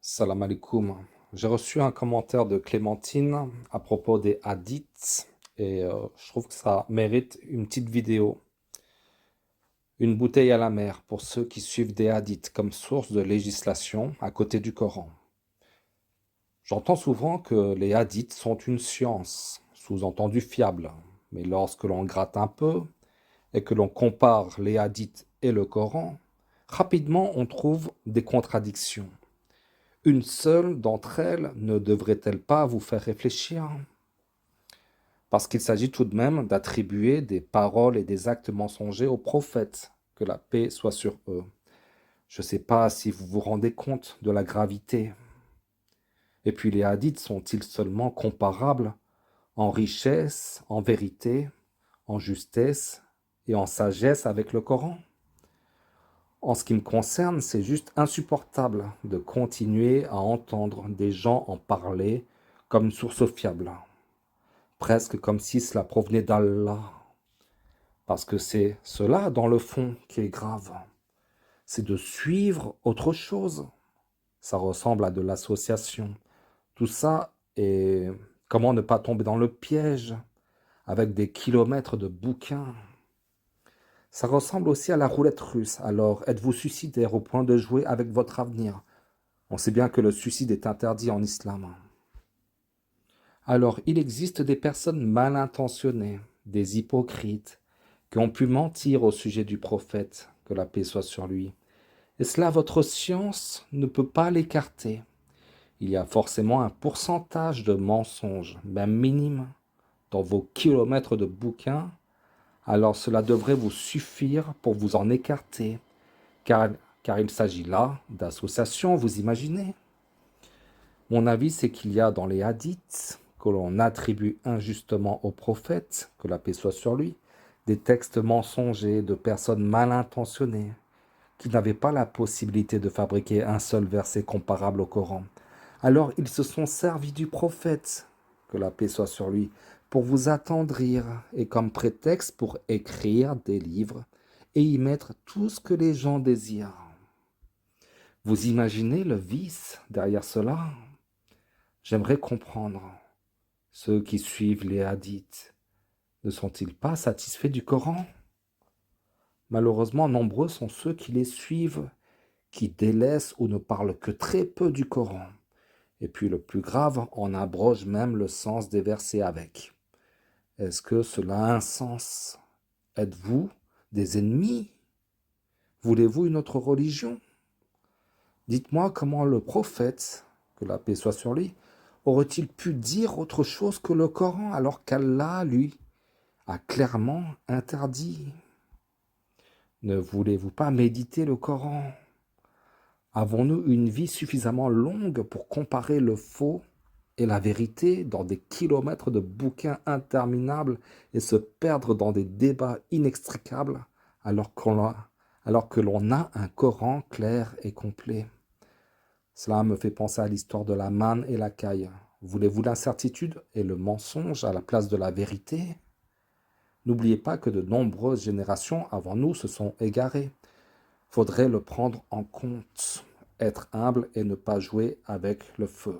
Salam alaikum. J'ai reçu un commentaire de Clémentine à propos des hadiths et je trouve que ça mérite une petite vidéo. Une bouteille à la mer pour ceux qui suivent des hadiths comme source de législation à côté du Coran. J'entends souvent que les hadiths sont une science, sous-entendu fiable, mais lorsque l'on gratte un peu et que l'on compare les hadiths et le Coran, rapidement on trouve des contradictions. Une seule d'entre elles ne devrait-elle pas vous faire réfléchir? Parce qu'il s'agit tout de même d'attribuer des paroles et des actes mensongers aux prophètes, que la paix soit sur eux. Je ne sais pas si vous vous rendez compte de la gravité. Et puis les hadiths sont-ils seulement comparables en richesse, en vérité, en justesse et en sagesse avec le Coran? En ce qui me concerne, c'est juste insupportable de continuer à entendre des gens en parler comme une source fiable, presque comme si cela provenait d'Allah. Parce que c'est cela, dans le fond, qui est grave. C'est de suivre autre chose. Ça ressemble à de l'association. Tout ça, et comment ne pas tomber dans le piège avec des kilomètres de bouquins. Ça ressemble aussi à la roulette russe. Alors, êtes-vous suicidaire au point de jouer avec votre avenir? On sait bien que le suicide est interdit en islam. Alors, il existe des personnes mal intentionnées, des hypocrites, qui ont pu mentir au sujet du prophète, que la paix soit sur lui. Et cela, votre science ne peut pas l'écarter. Il y a forcément un pourcentage de mensonges, même minime, dans vos kilomètres de bouquins. Alors cela devrait vous suffire pour vous en écarter, car il s'agit là d'associations, vous imaginez. Mon avis, c'est qu'il y a dans les hadiths, que l'on attribue injustement au prophète, que la paix soit sur lui, des textes mensongers de personnes mal intentionnées, qui n'avaient pas la possibilité de fabriquer un seul verset comparable au Coran. Alors ils se sont servis du prophète, que la paix soit sur lui, pour vous attendrir et comme prétexte pour écrire des livres et y mettre tout ce que les gens désirent. Vous imaginez le vice derrière cela? J'aimerais comprendre. Ceux qui suivent les hadiths ne sont-ils pas satisfaits du Coran? Malheureusement, nombreux sont ceux qui les suivent, qui délaissent ou ne parlent que très peu du Coran. Et puis le plus grave, on abroge même le sens des versets avec. Est-ce que cela a un sens? Êtes-vous des ennemis? Voulez-vous une autre religion? Dites-moi comment le prophète, que la paix soit sur lui, aurait-il pu dire autre chose que le Coran alors qu'Allah, lui, a clairement interdit? Ne voulez-vous pas méditer le Coran? Avons-nous une vie suffisamment longue pour comparer le faux et la vérité dans des kilomètres de bouquins interminables et se perdre dans des débats inextricables alors que l'on a un Coran clair et complet? Cela me fait penser à l'histoire de la manne et la caille. Voulez-vous l'incertitude et le mensonge à la place de la vérité? N'oubliez pas que de nombreuses générations avant nous se sont égarées. Faudrait le prendre en compte, être humble et ne pas jouer avec le feu.